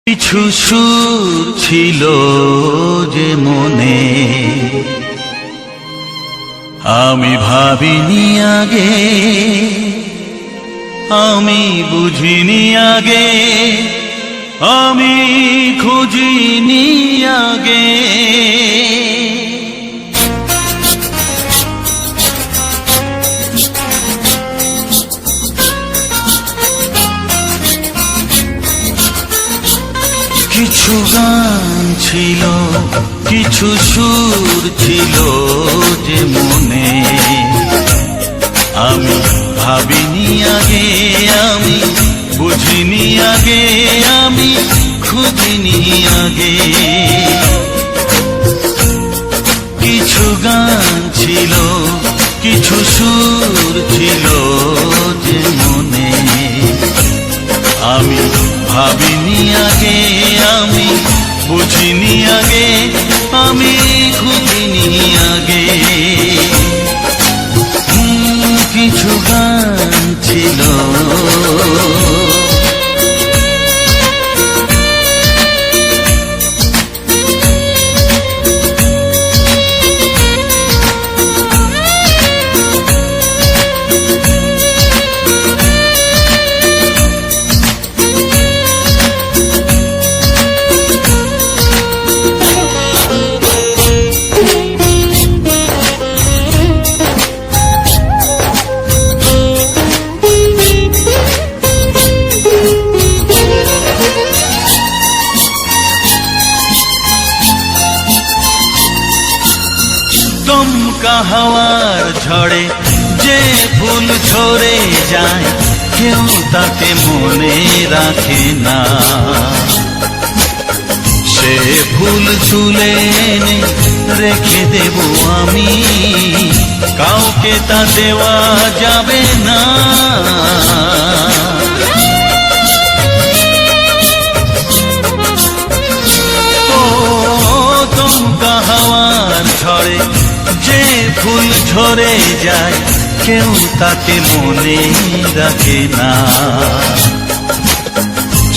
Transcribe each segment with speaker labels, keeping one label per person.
Speaker 1: কিছু সুর ছিল যে মনে আমি ভাবিনি আগে, আমি বুঝিনি আগে, আমি খুঁজিনি আগে। কিছু গান ছিল, কিছু সুর ছিল যে মনে আমি ভাবিনি আগে, আমি বুঝিনি আগে, আমি খুঁজিনি আগে। কিছু গান ছিল, কিছু সুর ছিল যে মনে আমি ভাবিনি আগে, আমি বুঝিনি আগে, আমি খুঁজিনি আগে। কিছু গান ছিল দমকা হাওয়ার ঝড়ে যে ফুল ঝরে যায়, কেউ তাকে মনে রাখে না। সে ফুল তুলে এনে রেখে দেব আমি, কাউকে তা দেওয়া যাবে না। ও দমকা হাওয়ার ঝড়ে যে ফুল ঝরে যায়, কেউ তাকে মনে রাখে না।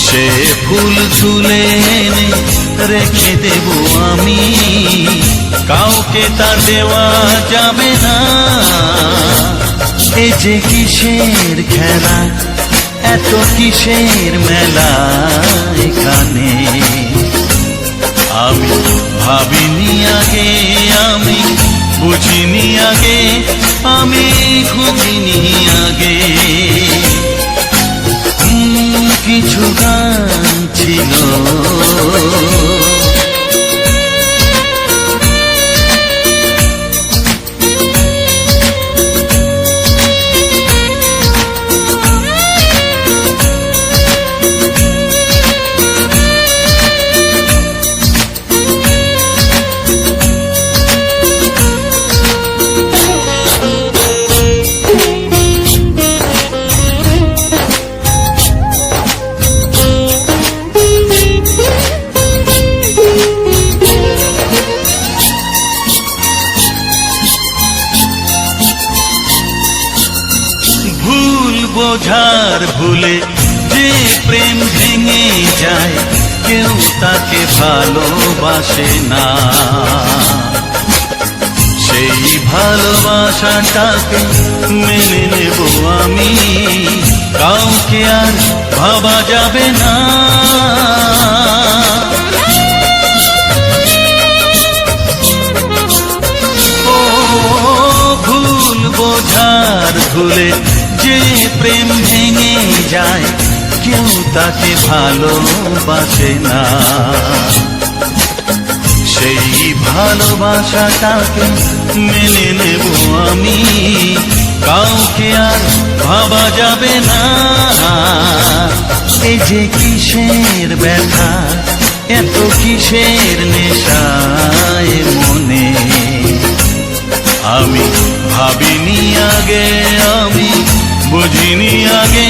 Speaker 1: সে ফুল তুলে এনে রেখে দেব আমি, কাউকে তা দেওয়া যাবে না। এ যে কিসের খেলা, এত কিসের মেলা এখানে আমি ভাবিনি আগে, আমি বুঝিনি আগে, আমি খুঁজিনি আগে। কিছু গান ছিল বোঝার ভুলে যে প্রেম ভেঙে যায়, কেউ তাকে ভালোবাসে না। সেই ভালোবাসাটাকে মেনে নেব আমি, কাউকে আর ভাবা যাবে না। ও ভুল বোঝার ভুলে যে প্রেম ভেঙে যায়, কেউ তাকে ভালোবাসে না। সেই ভালোবাসাটাকে মেনে নেব আমি, কাউকে আর ভাবা যাবে না। এই যে কিসের ব্যথা, এত কিসের নেশায় মনে আমি ভাবিনি আগে, আমি বুঝিনি আগে,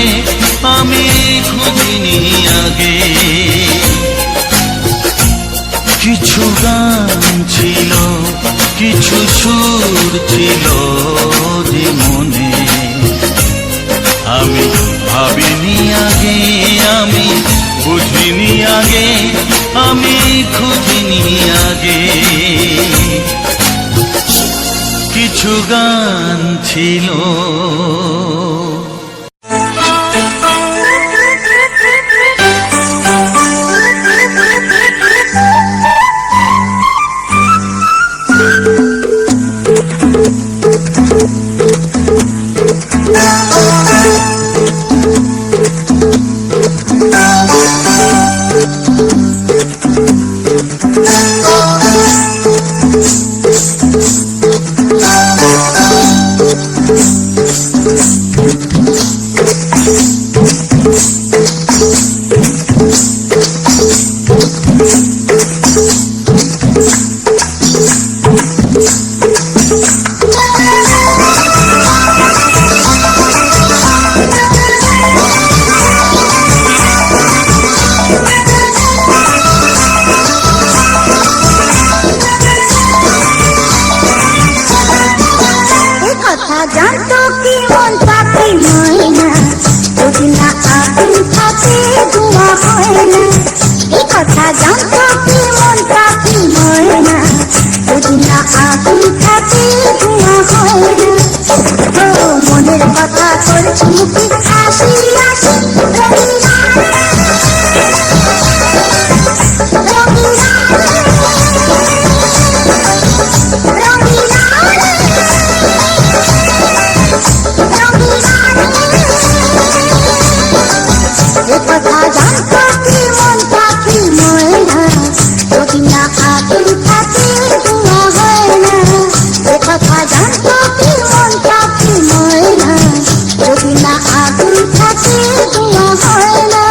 Speaker 1: আমি খুঁজিনি আগে। কিছু গান ছিল, কিছু সুর ছিল যে মনে আমি ভাবিনি আগে, আমি বুঝিনি আগে, আমি খুঁজিনি আগে। কিছু গান ছিল
Speaker 2: জানতো কি মন পাখি ময়না, যদি না আগুন থাকে ধোঁয়া হয় না। এই কথা জানতো কি মন পাখি ময়না, যদি না আগুন থাকে ধোঁয়া হয় না। ও মনের কথা করছি মুখে হাসি হাসি, রঙিনা রঙিনা রঙিনা কথা জানতো কি মন পাখি ময়না, যদি না আগুন থাকে ধোঁয়া হয় না। কথা জানতো কি মন পাখি ময়না, যদি না আগুন থাকে ধোঁয়া হয় না।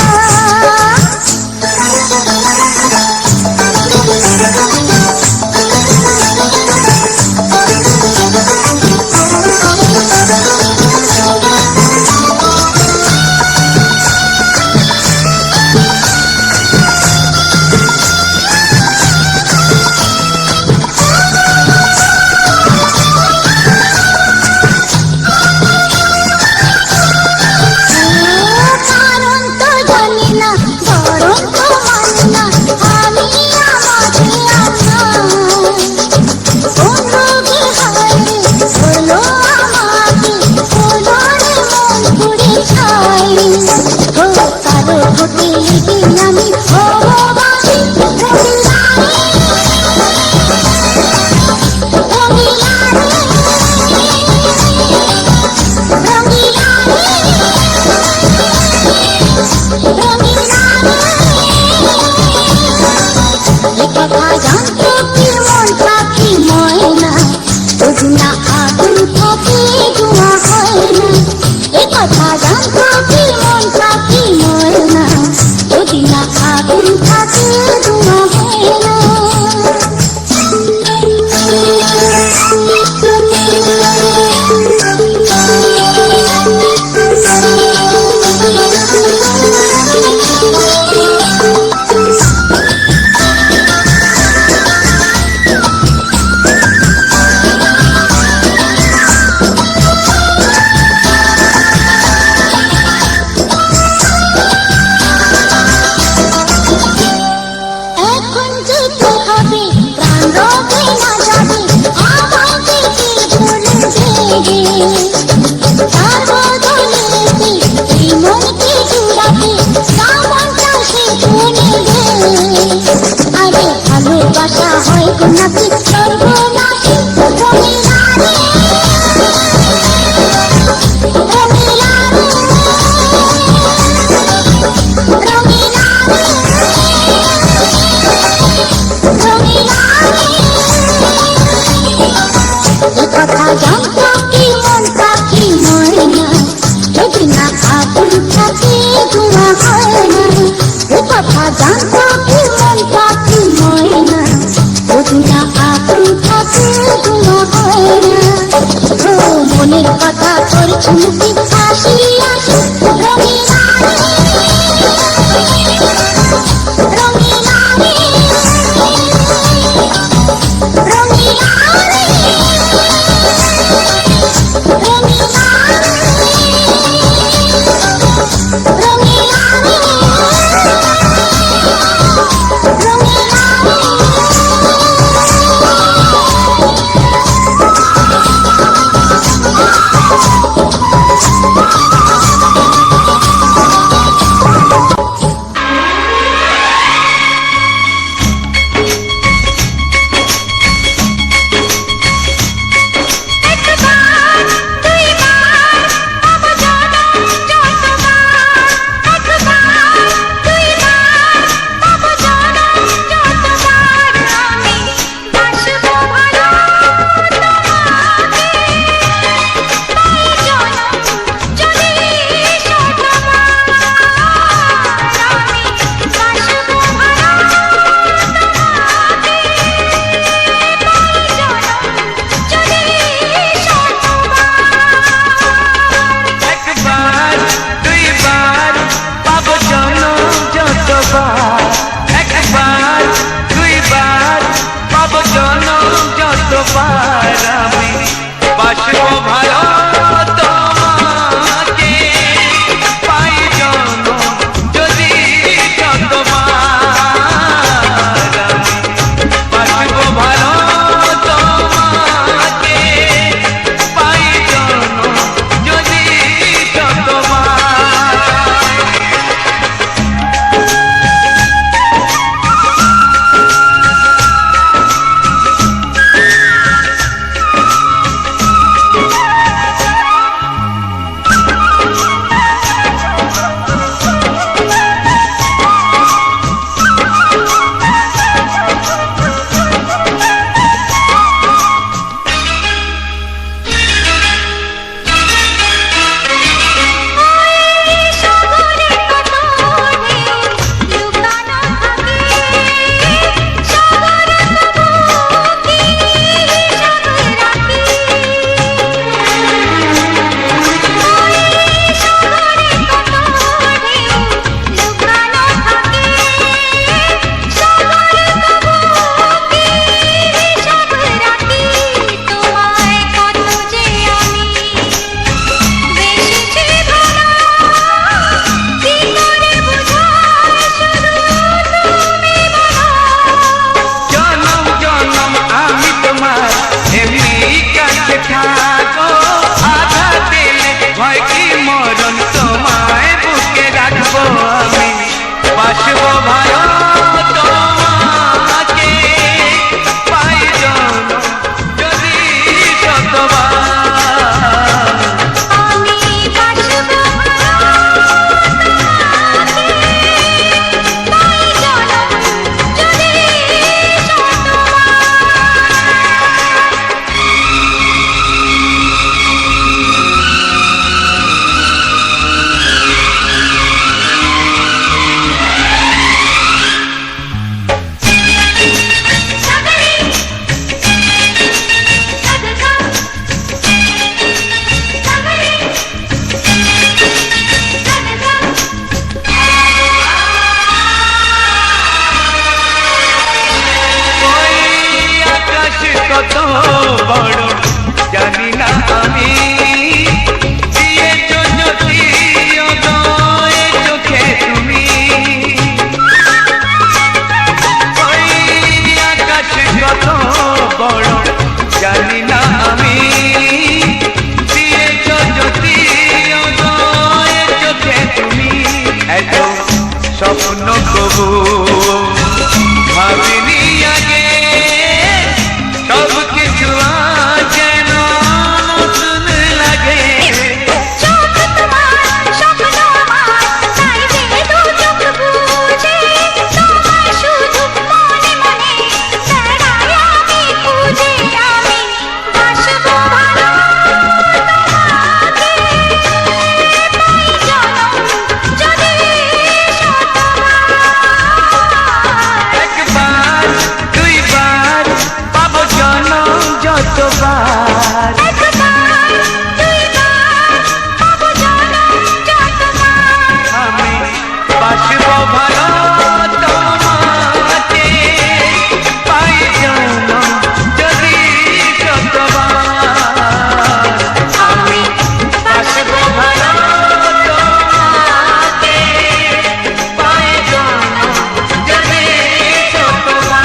Speaker 3: কত বড় জানি না আমি দিয়েছো যদি অদয় চোখে তুমি ওই আকাশ কত বড় জানি না আমি দিয়েছো যদি অদয় চোখে তুমি এত স্বপ্ন কবু ভাবিনি আগে সব কিছু আজ যেন নতুন লাগে
Speaker 2: চোখ তোমার স্বপ্ন আমার তাই যে দু চোখ বুঝে তোমায় শুধু মনে মনে বেড়াই আমি খুঁজে আমি বাসবো ভালো তোমাকে তাই জনম যদি
Speaker 3: একবার দুইবার পাবো জনম যতবার আমি বাসবো ভালো তোমাকে পাই জনম যদি যতবার আমি বাসবো ভালো তোমাকে পাই জনম যদি যতবার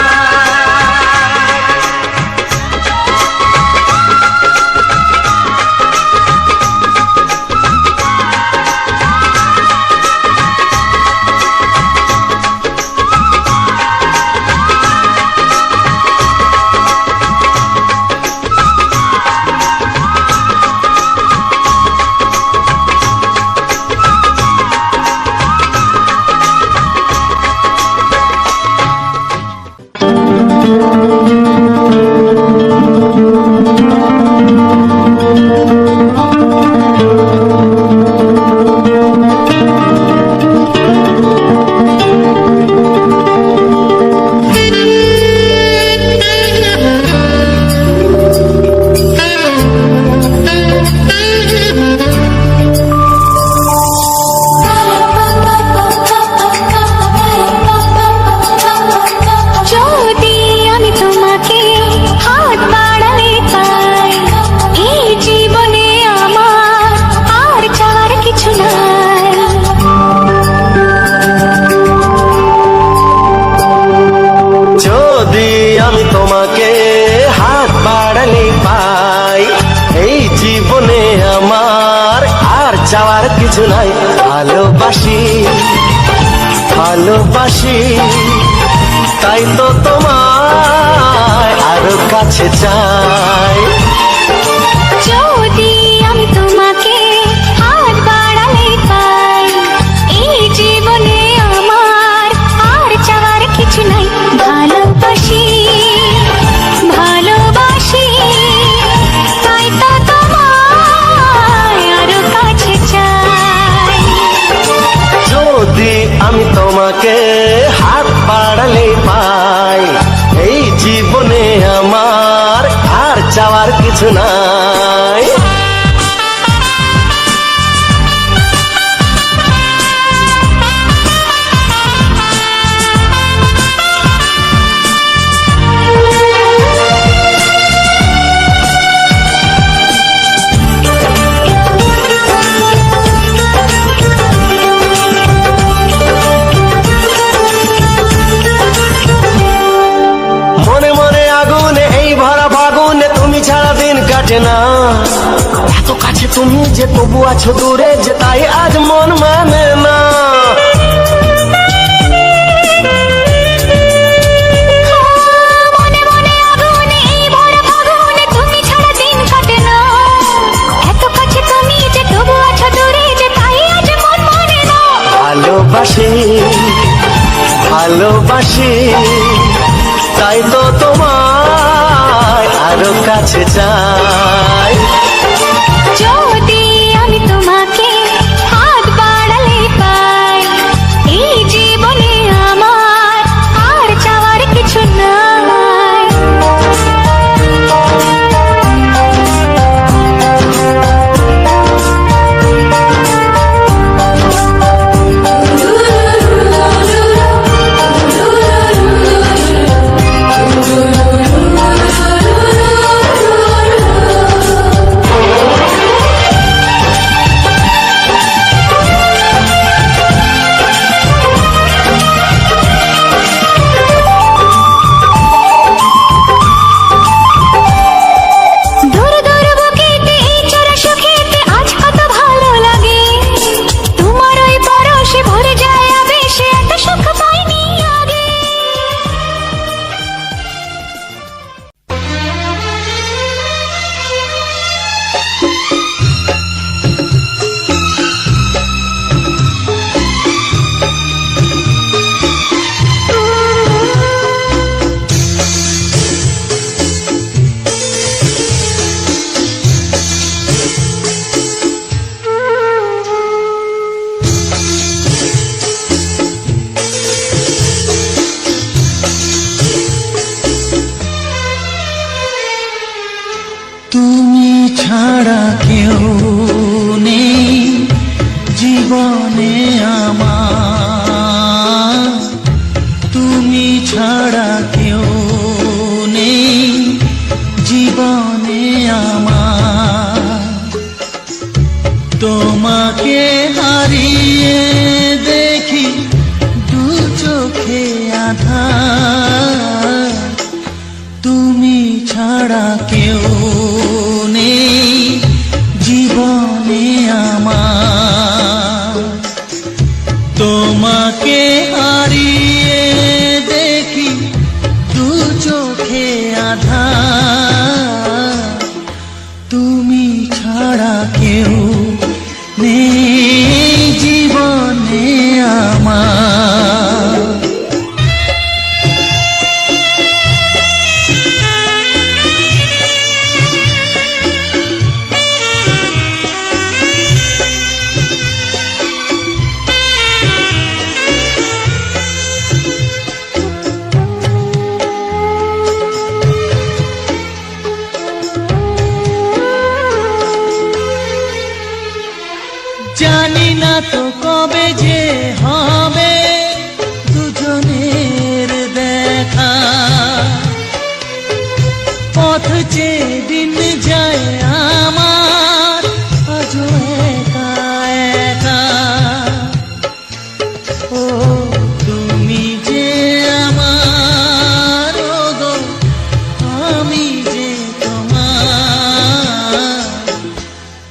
Speaker 2: যদি আমি তোমাকে হাত বাড়ালে পাই এই জীবনে আমার আর চাওয়ার কিছু নাই
Speaker 4: যদি আমি তোমাকে হাত বাড়ালে পাই এই জীবনে আমার আর চাওয়ার কিছু নাই ভালোবাসি ভালোবাসি তাই তো তোমায় আরো কাছে চাই
Speaker 2: যদি আমি তোমাকে হাত বাড়ালে পাই এই জীবনে আমার আর চাওয়ার কিছু নাই ভালোবাসি ভালোবাসি তাই তো তোমায় আরো কাছে চাই
Speaker 4: যদি আমি তোমাকে হাত বাড়ালে পাই এই জীবনে আমার আর চাওয়ার কিছু নাই মনে মনে আগুনে এই ভরা ফাগুনে তুমি ছাড়া দিন কাটে না এত কাছে তুমি যে তবু আছো দূরে যে তাই আজ মন মানে না
Speaker 2: মনে মনে আগুনে এই ভরা ফাগুনে তুমি ছাড়া দিন কাটে না এত কাছে তুমি যে তবু আছো দূরে যে তাই আজ মন মানে না
Speaker 4: ভালোবাসি ভালোবাসি তাই তো তোমায় আরো কাছে চাই
Speaker 2: যদি আমি তোমাকে হাত বাড়ালে পাই এই জীবনে আমার আর চাওয়ার কিছু নাই
Speaker 1: ছাড়া কেউ নেই জীবনে আমার, তোমাকে হারিয়ে দেখি দু চোখে আঁধার, তুমি ছাড়া কেউ নেই জীবনে আমার, তোমাকে হারিয়ে দেখি দু চোখে আঁধার, তুমি ছাড়া কেউ নেই জীবনে আমার। জানি না তো কবে যে হবে দুজনের দেখা, পথ চেয়ে দিন যায় আমার আজও একা একা। ও তুমি যে আমার, ও গো আমি যে তোমার,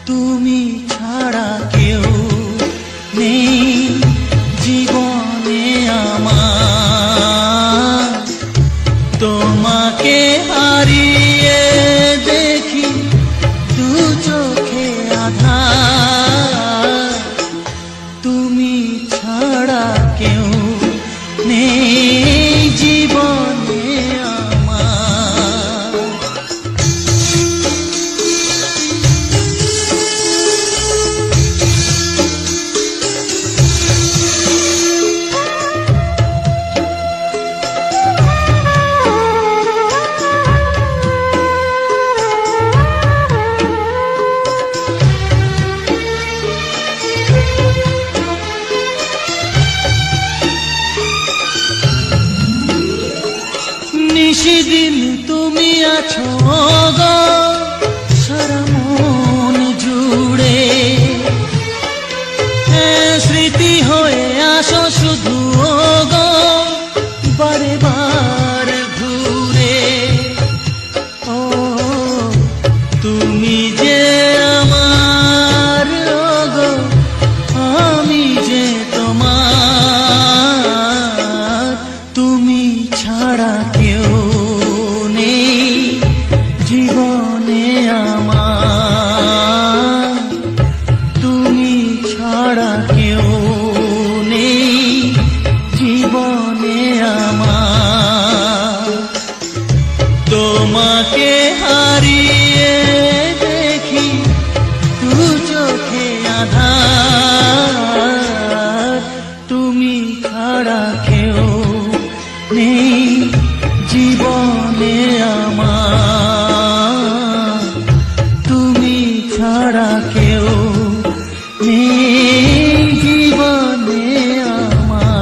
Speaker 1: তুমি ছাড়া কেউ নেই জীবনে আমার, তোমাকে হারিয়ে দেখি দু চোখে আঁধার, তুমি ছাড়া কেউ নেই জীবনে আমার। নিশিদিন তুমি আছো গো সারা মন জুড়ে, স্মৃতি হয়ে আসো শুধু গো বারে বার ঘুরে। ও তুমি যে আমার, গো আমি যে তোমার, তুমি ছাড়া কেউ নেই জীবনে আমার, তুমি ছাড়া কেউ নেই জীবনে আমার, তোমাকে হারিয়ে দেখি দু চোখে আঁধার, তুমি ছাড়া কেউ নেই জীবনে আমার, তুমি ছাড়া কেউ নেই জীবনে আমার।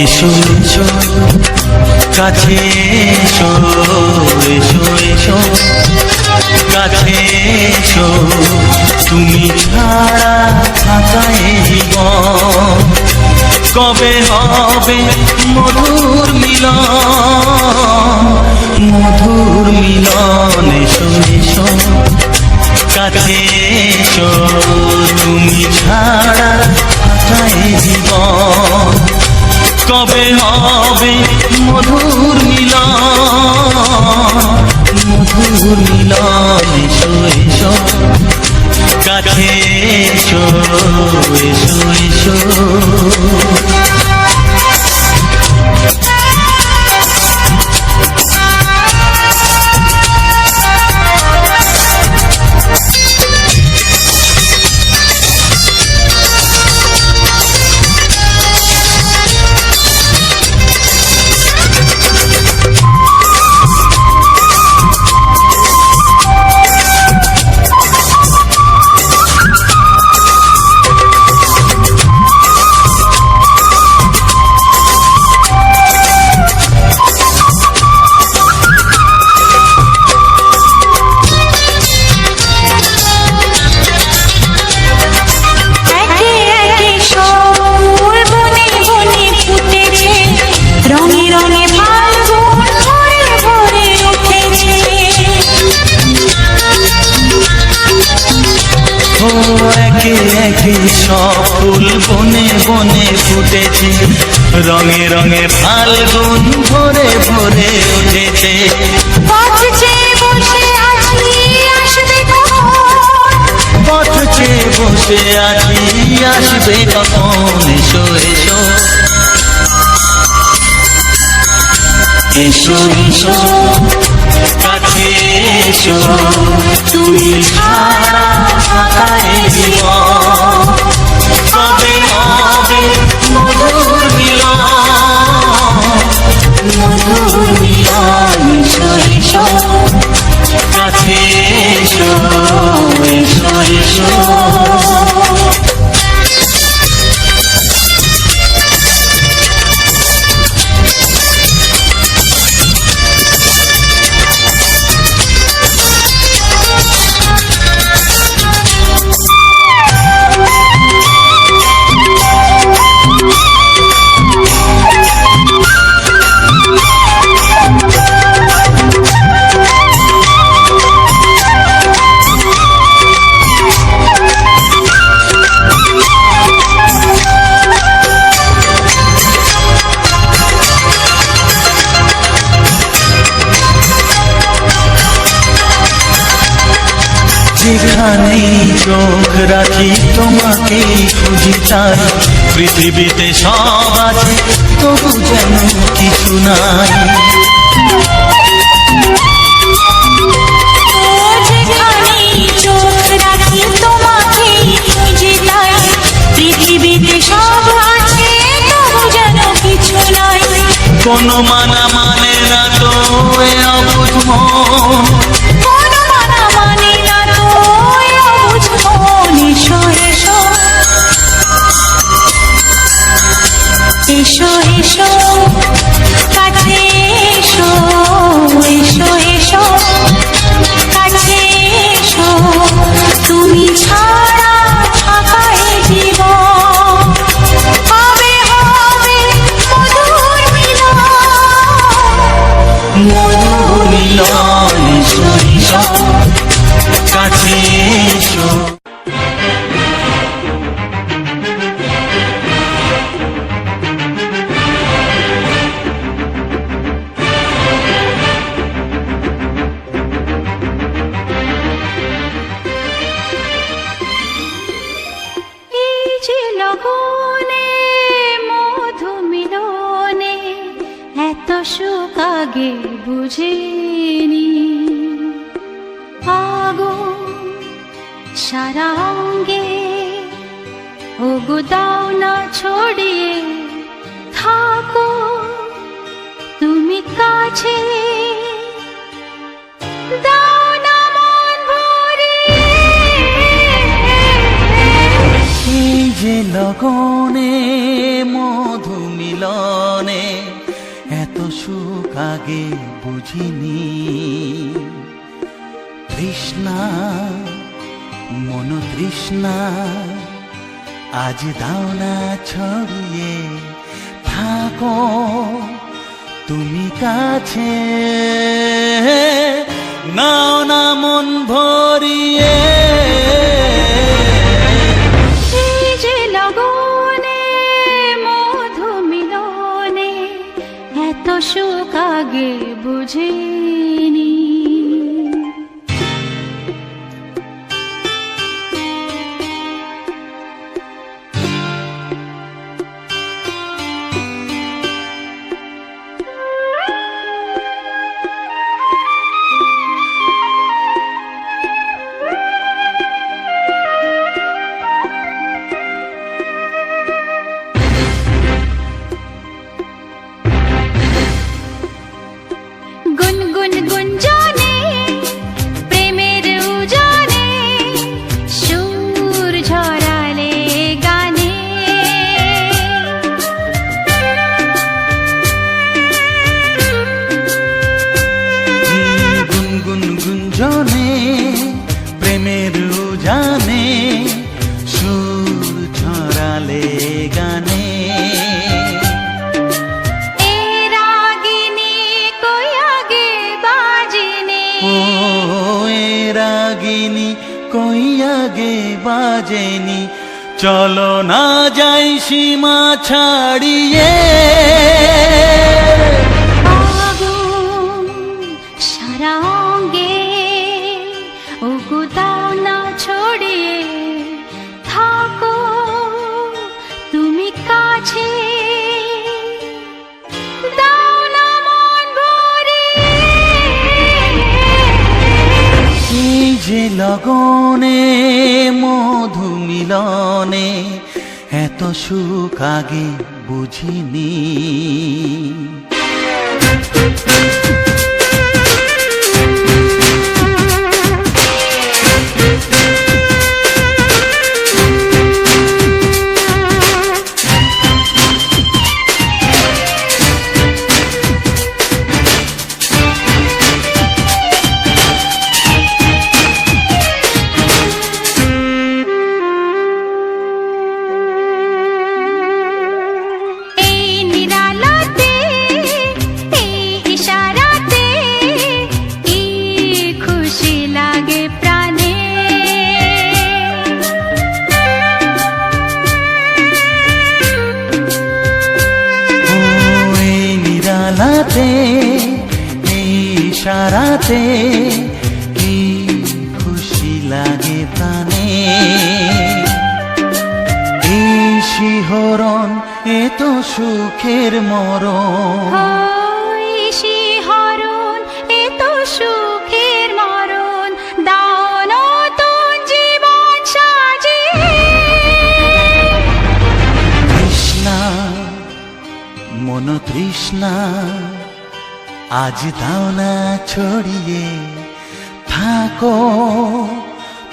Speaker 1: এসো এসো কাছে এসো, এসো এসো কাছে এসো। এসো তুমি ছাড়া থাকা এই জীবন কবে হবে মধুর মিলন এসো এসো কাছে এসো তুমি ছাড়া থাকা এই জীবন কবে হবে মধুর মিলন এসো এসো কাছে এসো এসো এসো সব ফুল বনে বনে ফুটেছে রঙে রঙে ফাল্গুন ভরে ভরে উঠেছে পথ চেয়ে বসে আছি আসবে কখন এসো এসো এসো এসো কাছে এসো তুমি ছাড়া থাকা এই জীবন কবে হবে মধুর মিলন এসো এসো কাছে এসো এসো এসো যেখানেই চোখ রাখি তোমাকেই খুঁজি তাই পৃথিবীতে সব আছে তবু যেন কিছু নাই
Speaker 2: যেখানেই চোখ রাখি তোমাকেই খুঁজি তাই পৃথিবীতে সব আছে তবু যেন কিছু নাই
Speaker 1: কোনো মানা মানে না তো এ অবুঝ মন
Speaker 2: এসো এসো কাছে এসো এসো এসো কাছে এসো তুমি ছাড়া থাকা এই জীবন কবে হবে মধুর মিলন
Speaker 1: এসো এসো কাছে এসো
Speaker 2: সুখ আগে বুঝিনি আগুন সারা অঙ্গে ওগো দাও না ছড়িয়ে থাকো তুমি কাছে দাও না মন ভরে
Speaker 1: এই যে লগনে মধু মিলনে এত সুখ আগে বুঝিনি তৃষ্ণা মন তৃষ্ণা আজ দাও না ছড়িয়ে, থাকো তুমি কাছে, নাও না মন ভরিয়ে।
Speaker 5: এই যে লগনে মধু মিলনে এত সুখ আগে বুঝিনি। গুনগুন গুঞ্জনে প্রেমের উজানে সুর ঝরালে গানে।
Speaker 1: গুনগুন গুঞ্জনে প্রেমের উজানে সুর ঝরালে গানে।
Speaker 5: এ রাগিনী কই আগে বাজেনি,
Speaker 1: ও এ রাগিনী কই আগে বাজেনি, চলো না যাই সীমা ছাড়িয়ে।
Speaker 5: আগুন সারা অঙ্গে ওগো দাও না ছড়িয়ে, থাকো তুমি কাছে, দাও না মন ভরিয়ে।
Speaker 1: এই যে লগনে মধু মিলনে এত সুখ আগে বুঝিনি।
Speaker 5: এই নিরালাতে এই ইশারাতে কি খুশি লাগে প্রাণে।
Speaker 1: ও এই নিরালাতে এই ইশারাতে কি খুশি লাগে প্রাণে। এই শিহরণ এ তো সুখের মরণ,
Speaker 5: ওই শিহরণ এ তো সুখের মরণ, দাও নতুন জীবন সাজিয়ে।
Speaker 1: তৃষ্ণা মন তৃষ্ণা আজ দাও না ছড়িয়ে, থাকো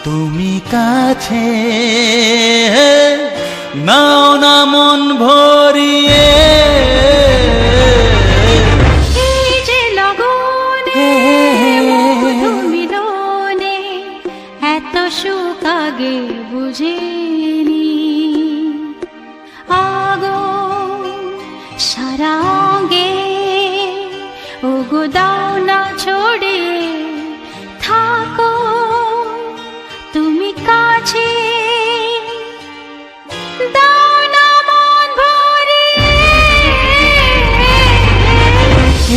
Speaker 1: তুমি কাছে, নাও না মন ভরিয়ে।
Speaker 5: এই যে লগনে মধু মিলনে এত সুখ আগে বুঝিনি। আগুন সারা অঙ্গে ওগো দাও না ছড়িয়ে, থাকো তুমি কাছে, দাও না মন ভরিয়ে।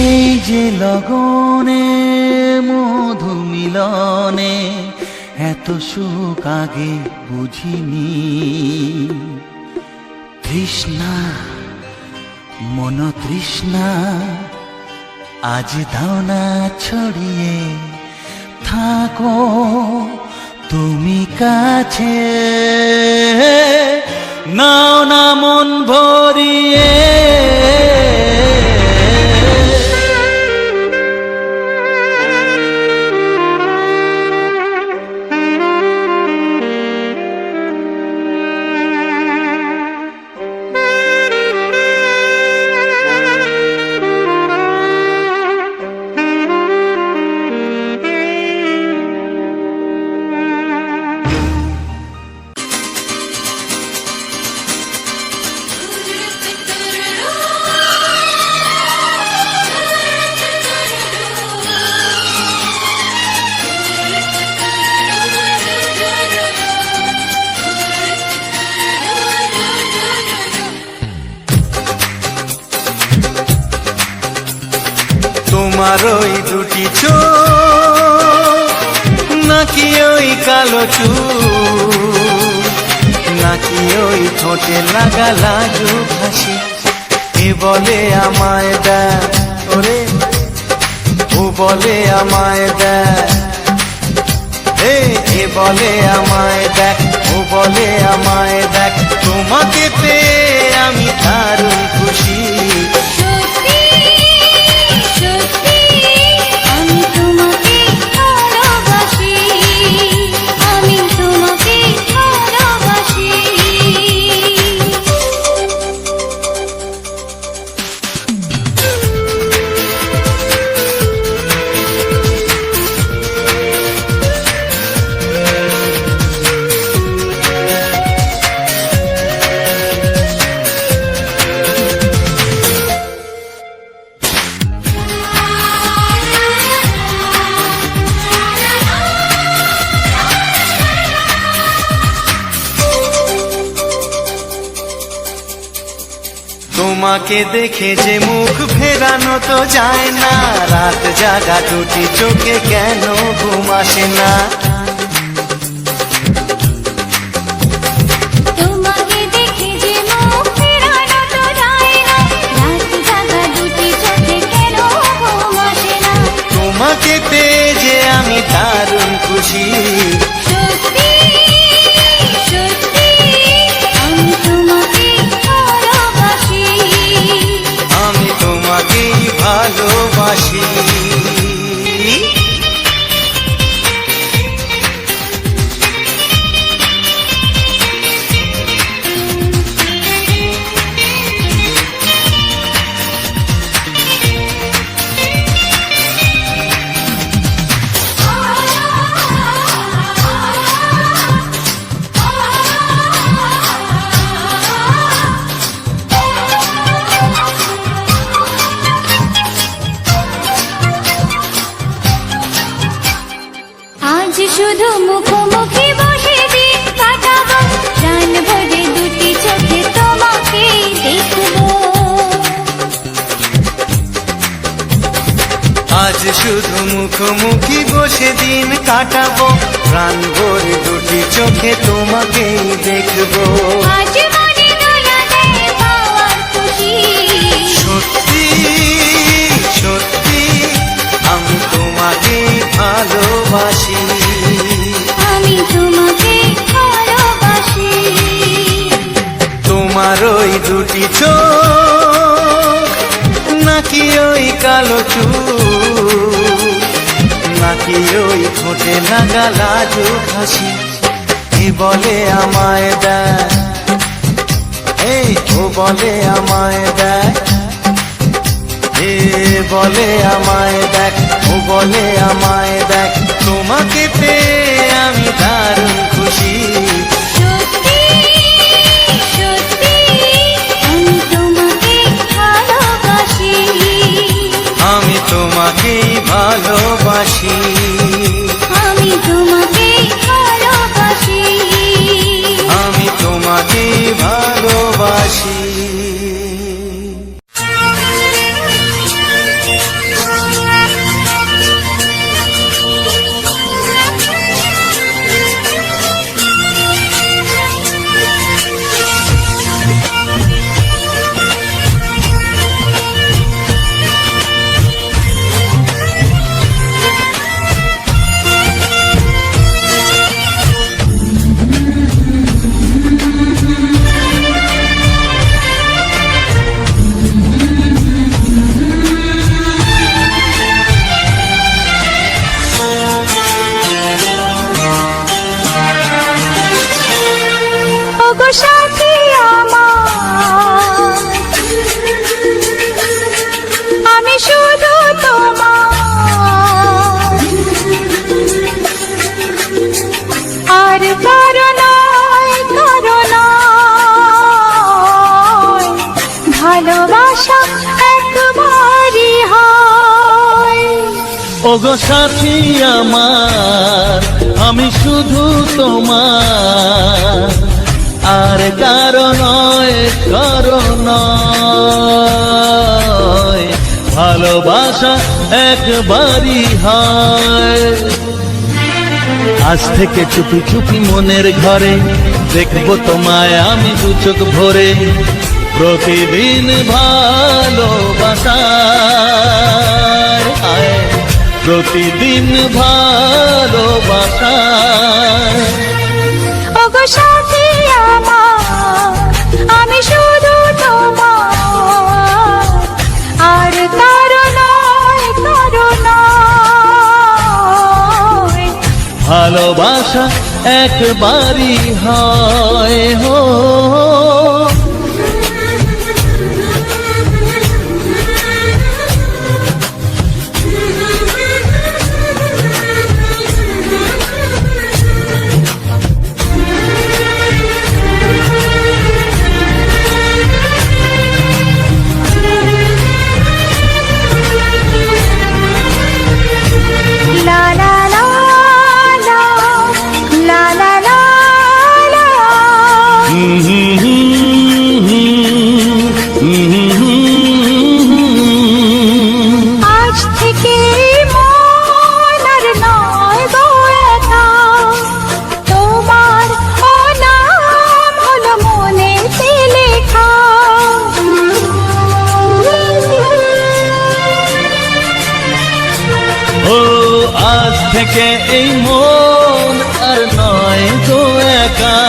Speaker 1: এই যে লগনে মধু মিলনে এত সুখ আগে বুঝিনি। তৃষ্ণা মন তৃষ্ণা আজ দাও না ছড়িয়ে, থাকো তুমি কাছে, নাও না মন ভরিয়ে। তোমার ওই দুটি চোখ নাকি ওই কালো চুল নাকি ওই ঠোঁটে লাগা লাজুক হাসি এ বলে আমায় দেখ ওরে ও বলে আমায় দেখ এ বলে আমায় দেখ ও বলে আমায় দেখ তোমাকে পেয়ে আমি দারুণ খুশি
Speaker 5: সত্যি সত্যি আমি তোমাকে ভালোবাসি আমি তোমাকে ভালোবাসি
Speaker 1: তোমাকে দেখে যে মুখ ফেরানো তো যায় না রাত জাগা দুটি চোখে কেন ঘুম আসে না
Speaker 5: তোমাকে দেখে যে মুখ ফেরানো তো যায় না রাত জাগা দুটি চোখে কেন ঘুম আসে না
Speaker 1: তোমাকে পেয়ে যে আমি দারুণ খুশি
Speaker 5: সত্যি সত্যি আমি তোমাকে ভালোবাসি
Speaker 1: আমি তোমাকেই ভালোবাসি
Speaker 5: আজ শুধু মুখোমুখি বসে দিন কাটাবো প্রাণ ভরে দুটি চোখে তোমাকে দেখবো
Speaker 1: আজ শুধু মুখোমুখি বসে দিন কাটাবো প্রাণ ভরে দুটি চোখে তোমাকেই দেখবো
Speaker 5: আজ মনে দোলা দেয় পাওয়ার খুশি
Speaker 1: সত্যি সত্যি আমি তোমাকে ভালোবাসি
Speaker 5: আমি তোমাকে ভালোবাসি
Speaker 1: তোমার ওই দুটি চোখ নাকি ওই কালো চুল নাকি ওই ঠোঁটে লাগা লাজুক হাসি এ বলে আমায় দেখ এই ও বলে আমায় দেখ এ বলে আমায় দেখ ও বলে আমায় দেখ তোমাকে পেয়ে আমি দারুণ খুশি
Speaker 5: সত্যি সত্যি আমি তোমাকে ভালোবাসি
Speaker 1: আমি তোমাকেই ভালোবাসি
Speaker 5: আমি তোমাকে ভালোবাসি
Speaker 1: আমি তোমাকেই ভালোবাসি
Speaker 5: ওগো সাথী আমার আমি শুধু তোমার আর কারো নয় ভালোবাসা একবারই হয়
Speaker 6: ওগো সাথী আমার আমি শুধু তোমার আর কারো নয় ভালোবাসা একবারই হয়। আজ থেকে চুপি চুপি মনের ঘরে দেখবো তোমায় আমি দু চোখ ভরে, প্রতিদিন ভালোবাসায়, প্রতিদিন ভালোবাসায়।
Speaker 5: ওগো সাথী আমার, আমি শুধু তোমার, আর কারো নয়, কারো নয়।
Speaker 6: ভালোবাসা একবারই হয় হো।
Speaker 5: লা লা লা লা, লা লা লা লা। আজ থেকে মন আর নয় গো একা, তোমার ও নাম হলো মনেতে লেখা।
Speaker 6: ও আজ থেকে এই মন আর নয় তো একা,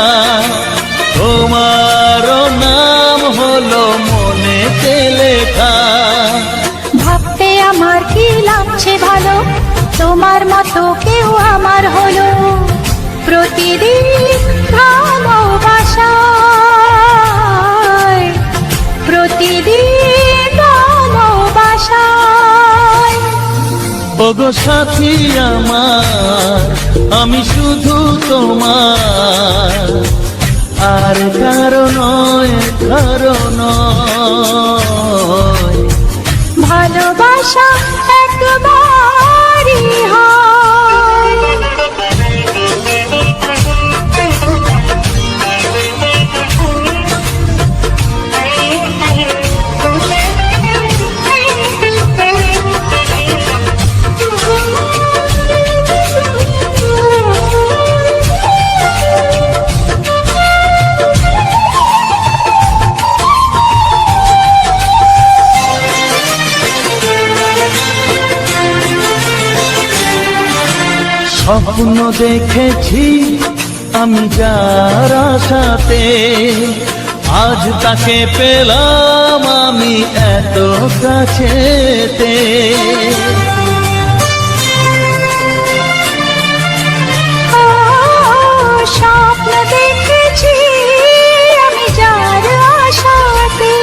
Speaker 6: তোমারও নাম হলো মনেতে লেখা।
Speaker 5: ভাবতে আমার কি লাগছে ভালো, তোমার মতো কেউ আমার হলো। প্রতিদিন ভালোবাসায়, প্রতিদিন ভালোবাসায়।
Speaker 6: ওগো সাথী আমার, আমি শুধু তোমার, আর কারো নয়, কারো নয়।
Speaker 5: ভালোবাসা একবারই হয়।
Speaker 6: স্বপ্ন দেখেছি আমি যার আশাতে, আজ তাকে পেলাম আমি এত কাছেতে।
Speaker 5: স্বপ্ন দেখেছি আমি যার আশাতে,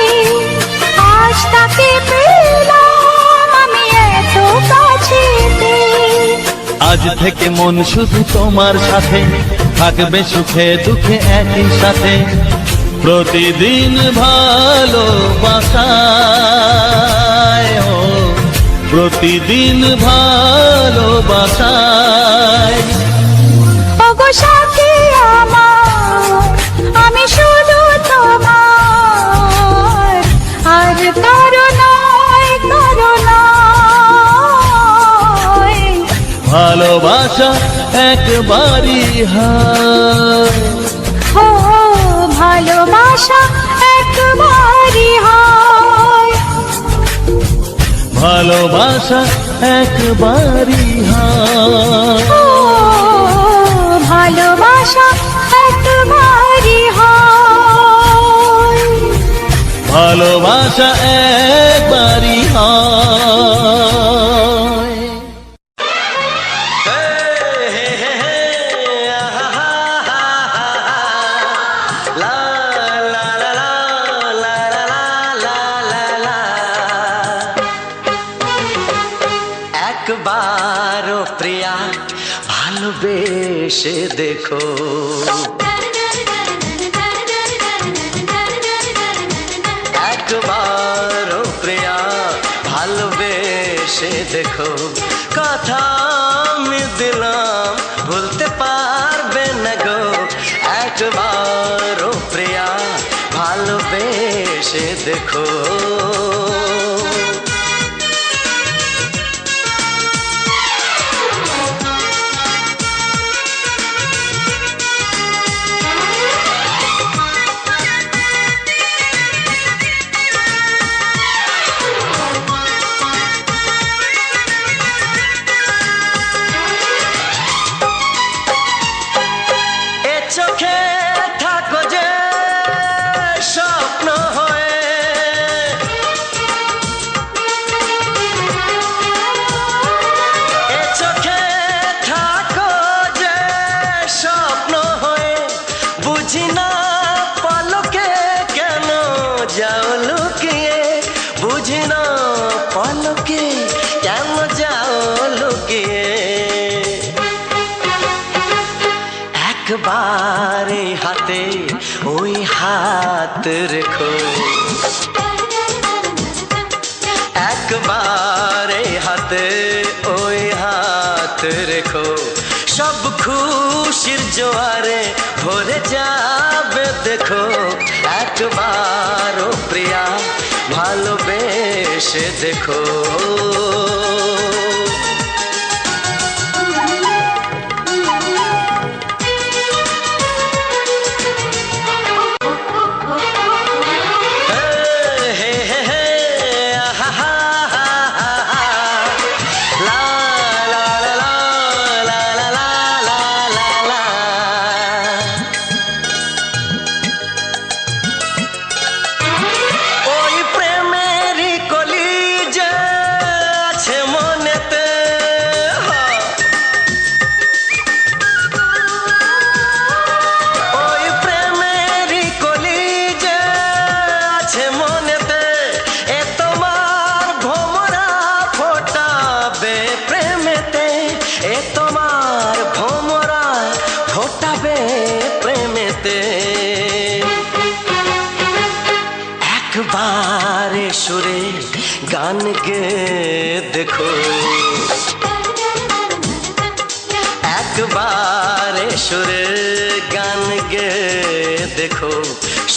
Speaker 5: আজ তাকে পেলাম আমি এত কাছেতে।
Speaker 6: আজ থেকে মন শুধু তোমার সাথে, থাকবে সুখে দুঃখে একই সাথে, প্রতিদিন ভালোবাসায়, ও প্রতিদিন ভালোবাসায়।
Speaker 5: ওগো সাথী আমার, আমি শুধু তোমার, আর কারো নয়, কারো নয়।
Speaker 6: ভালোবাসা একবারই হয়।
Speaker 5: ও ভালোবাসা একবারই হয়।
Speaker 6: ভালোবাসা একবারই হয়।
Speaker 5: ও ভালোবাসা একবারই হয়।
Speaker 6: ভালোবাসা একবারই হয়।
Speaker 4: একবারও প্রিয়া ভালোবেসে দেখো, একবারও প্রিয়া ভালোবেসে দেখো। কথা আমি দিলাম ভুলতে পারবে না গো, একবারও প্রিয়া ভালোবেসে দেখো। চোখে থাকো যে স্বপ্ন হয়ে, এ চোখে থাকো যে স্বপ্ন হয়ে, বুঝি না পলকে কেন যাও লুকিয়ে, বুঝি না পলকে কেন যাও লুকিয়ে। একবার এই হাতে ওই হাত রেখো, একবার এই হাতে ওই হাত রেখো, সব খুশির জোয়ারে ভরে যাবে দেখো। একবার ও প্রিয়া ভালোবেসে দেখো। একবারে সুরে গান গে দেখো, একবারে সুরে গান গে দেখো,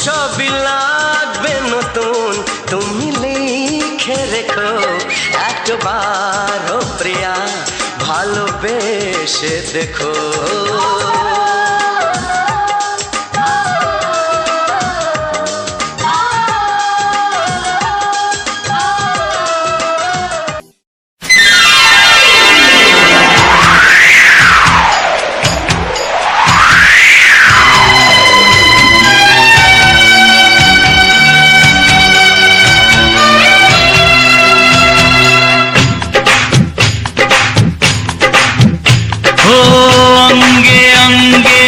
Speaker 4: সবই লাগবে নতুন তুমি লিখে রেখো। একবার ও প্রিয়া ভালোবেসে দেখো।
Speaker 6: অঙ্গে অঙ্গে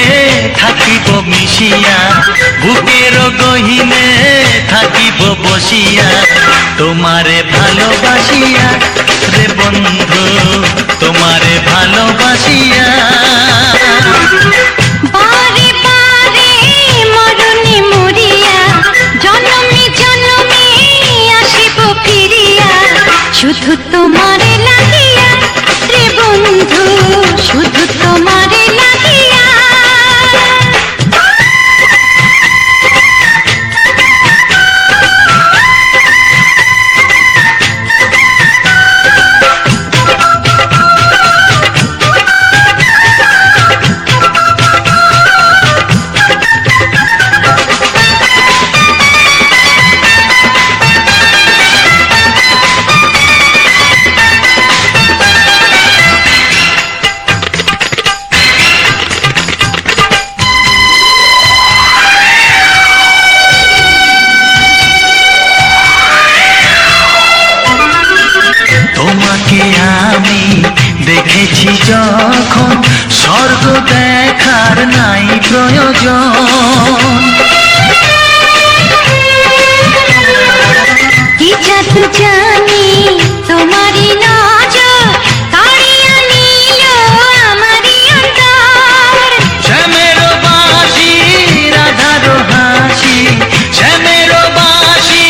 Speaker 6: থাকিব মিশিয়া, বুকের গহিনে থাকিব বসিয়া, তোমারে ভালোবাসিয়া রে বন্ধু, তোমারে ভালোবাসিয়া।
Speaker 5: বারে বারে মরণে মরিয়া, জনমে জনমে আসিব ফিরিয়া, শুধু তোমারে লাগিয়া রে বন্ধু, শুধু তোমারে লাগিয়া।
Speaker 6: তোমাকে আমি দেখেছি যখন, স্বর্গ দেখার নাই প্রয়োজন।
Speaker 5: কি জাদু জানি তোমারই নজর, কাড়িয়া নিল আমারই অন্তর।
Speaker 6: শ্যামের বাঁশি রাধার হাসি, শ্যামের বাঁশি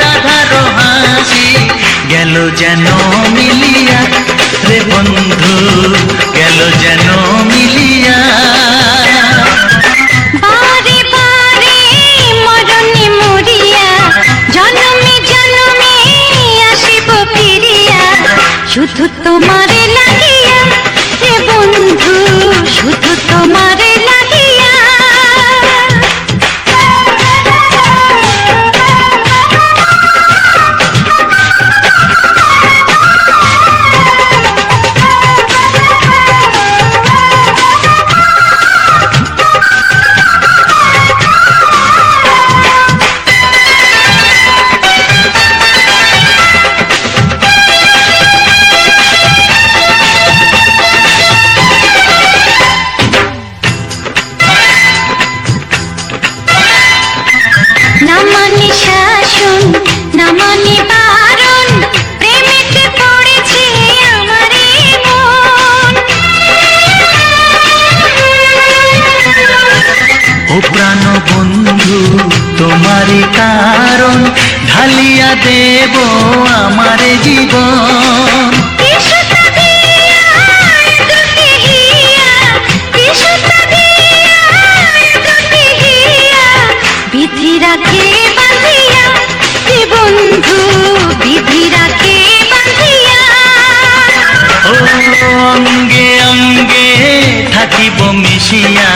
Speaker 6: রাধার হাসি, গেল যেন মিলিয়া রে বন্ধু, গেল যেন মিলিয়া।
Speaker 5: বারে বারে মরণে মরিয়া, জনমে জনমে আসিব ফিরিয়া, শুধু তোমারে লাগিয়া রে বন্ধু, শুধু তোমারে লাগিয়া। না মানে শাসন না মানে বারণ প্রেমেতে পড়েছে আমারে মন
Speaker 6: ও প্রাণ বন্ধু তোমারই কারণ ঢালিয়া দেব আমারে জীবন
Speaker 5: বিধি রাখে বাঁধিয়া হে বন্ধু বিধি রাখে বাঁধিয়া
Speaker 6: ও অঙ্গে অঙ্গে থাকিব মিশিয়া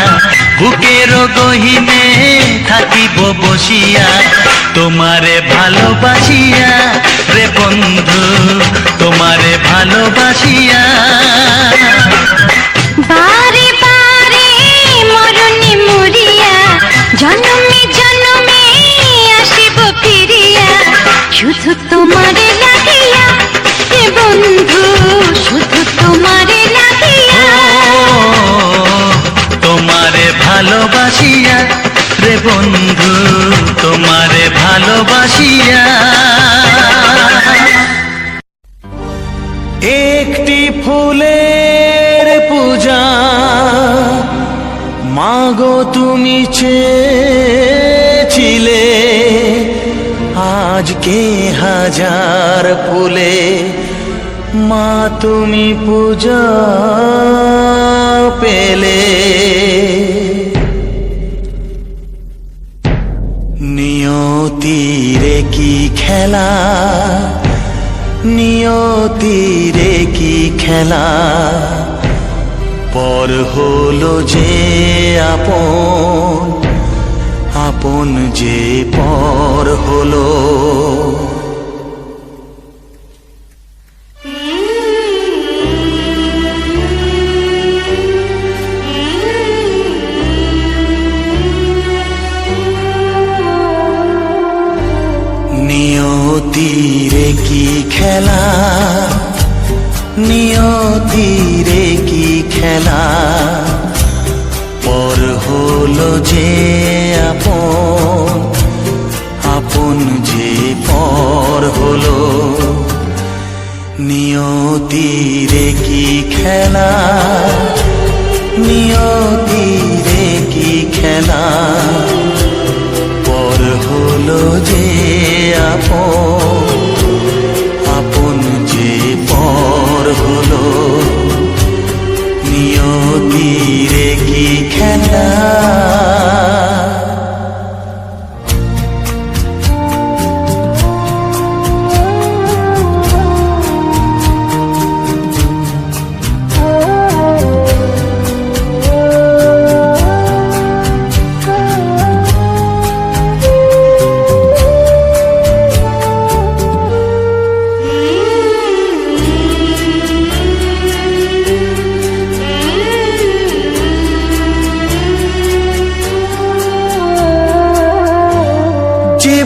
Speaker 6: বুকের গহিনে থাকিব বসিয়া তোমারে ভালোবাসিয়া রে বন্ধু তোমারে ভালোবাসিয়া
Speaker 5: বারে বারে মরণে মরিয়া জন্মে জন্মে আসিব ফিরিয়া শুধু তোমারে লাগিয়া হে বন্ধু শুধু তোমারে লাগিয়া
Speaker 6: তোমারে ভালোবাসিয়া রে বন্ধু তোমারে ভালোবাসিয়া একটি ফুলের পূজা মাগো তুমি চেয়েছিলে আজকে হাজার ফুলে মা তুমি পূজা পেলে নিয়তিরে কি খেলা নিয়তিরে কি খেলা পর হলো যে আপন আপন যে পর হলো নিয়তিরে কি খেলা নিয়তিরে কি খেলা পর হলো যে আপন আপন যে পর হলো নিয়তিরে কি খেলা নিয়তিরে কি খেলা পর হলো যে আপন আপন যে পর হলো নিয়তিরে কি খেলা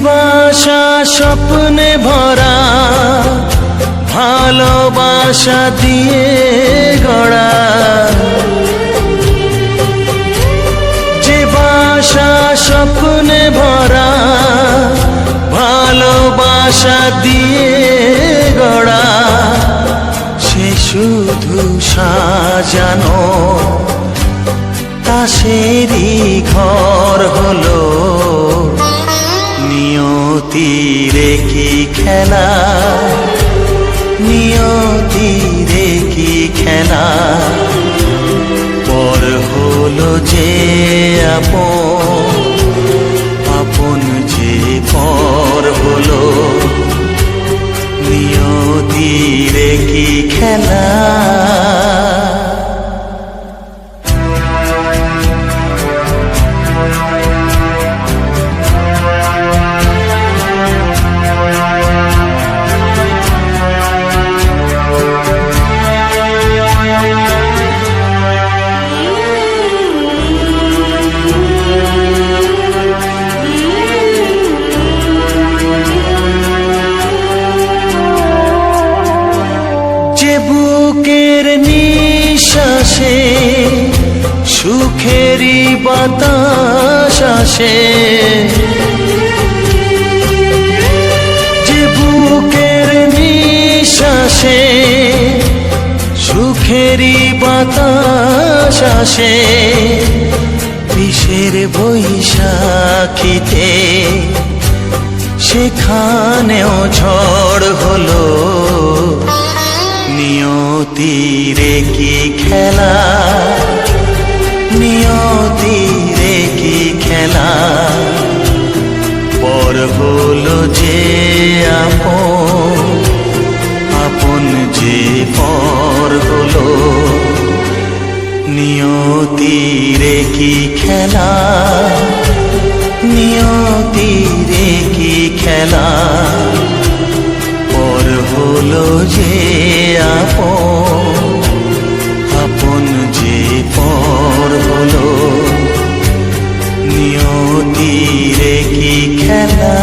Speaker 6: বাসা স্বপ্নে ভরা ভালোবাসা দিয়ে গড়া যে বাসা স্বপ্নে ভরা ভালোবাসা দিয়ে গড়া সে শুধু সাজানো তাসেরই ঘর হলো নিয়তিরে কি খেলা নিয়তিরে কি খেলা পর হলো যে আপন আপন যে পর হলো নিয়তিরে কি খেলা বুকের নিঃশ্বাসে সুখেরই বাতাস আসে শীতেরই বাতাস আসে বিষের বৈশাখীতে, সেখানেও ঝড় হলো নিয়তির কি খেলা, নিয়তির কি খেলা। পর হলো যে আপন, আপন যে পর হলো নিয়তির কি খেলা, নিয়তির কি খেলা। পর হলো যে আপন, আপন যে পর হলো নিয়তির কি খেলা।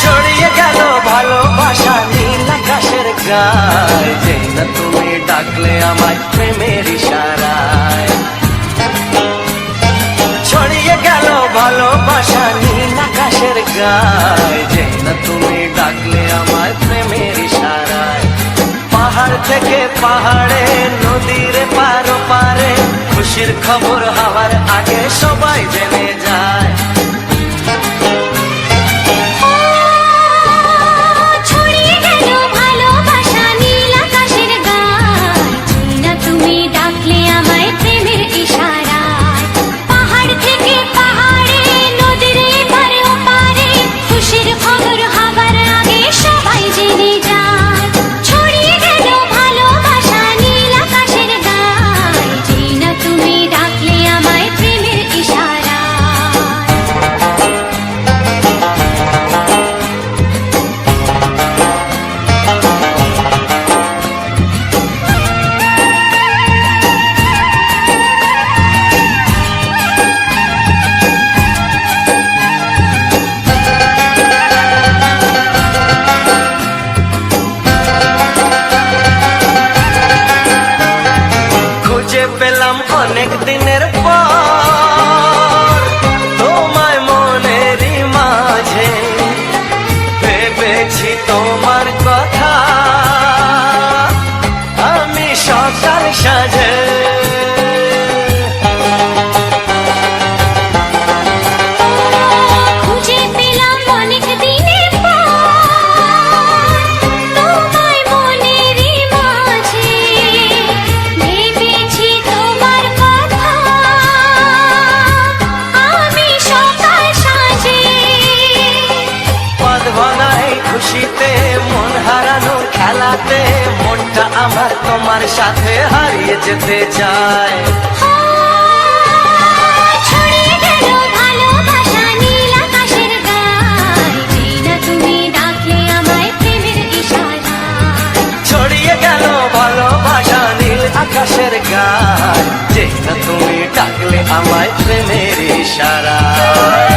Speaker 1: ছড়িয়ে গেল ভালোবাসা নীল আকাশের গায়, যেই না তুমি ডাকলে আমায় প্রেমের ইশারায়। ছড়িয়ে গেল ভালোবাসা নীল আকাশের গায়, যেই না তুমি ডাকলে আমায় প্রেমের ইশারায়। পাহাড় থেকে পাহাড়ে, নদীর পারো পারে, খুশির খবর হওয়ার আগে সবাই জেনে যায়।
Speaker 5: ছড়িয়ে গেল ভালোবাসা নীল আকাশের গায়, যেই না তুমি ডাকলে আমায় প্রেমের ইশারায়। পাহাড় থেকে পাহাড়ে, নদীর এপারে ওপারে, খুশির খবর হবার আগে সবাই জেনে যায়। ছড়িয়ে গেল ভালোবাসা নীল আকাশের গায়, যেই না তুমি ডাকলে আমায় প্রেমের ইশারায়।
Speaker 1: খুঁজে পেলাম অনেক দিনের পর তোমায় মনেরই মাঝে, ভেবেছি তোমার কথা আমি সকাল সাজে।
Speaker 5: খুঁজে পেলাম অনেক দিনের পর তোমায় মনেরই মাঝে, ভেবেছি তোমার কথা আমি সকাল সাজে।
Speaker 1: পদ ভনাই খুশিতে, মন হারানোর খেলাতে, মনটা আমার তোমার সাথে হারিয়ে যেতে চায়।
Speaker 5: ছড়িয়ে গেল ভালোবাসা নীল আকাশের গায়, যেই না তুমি ডাকলে আমায় প্রেমের ইশারায়।
Speaker 1: ছড়িয়ে গেল ভালোবাসা নীল আকাশের গায়, যেই না তুমি ডাকলে আমায় প্রেমের ইশারায়।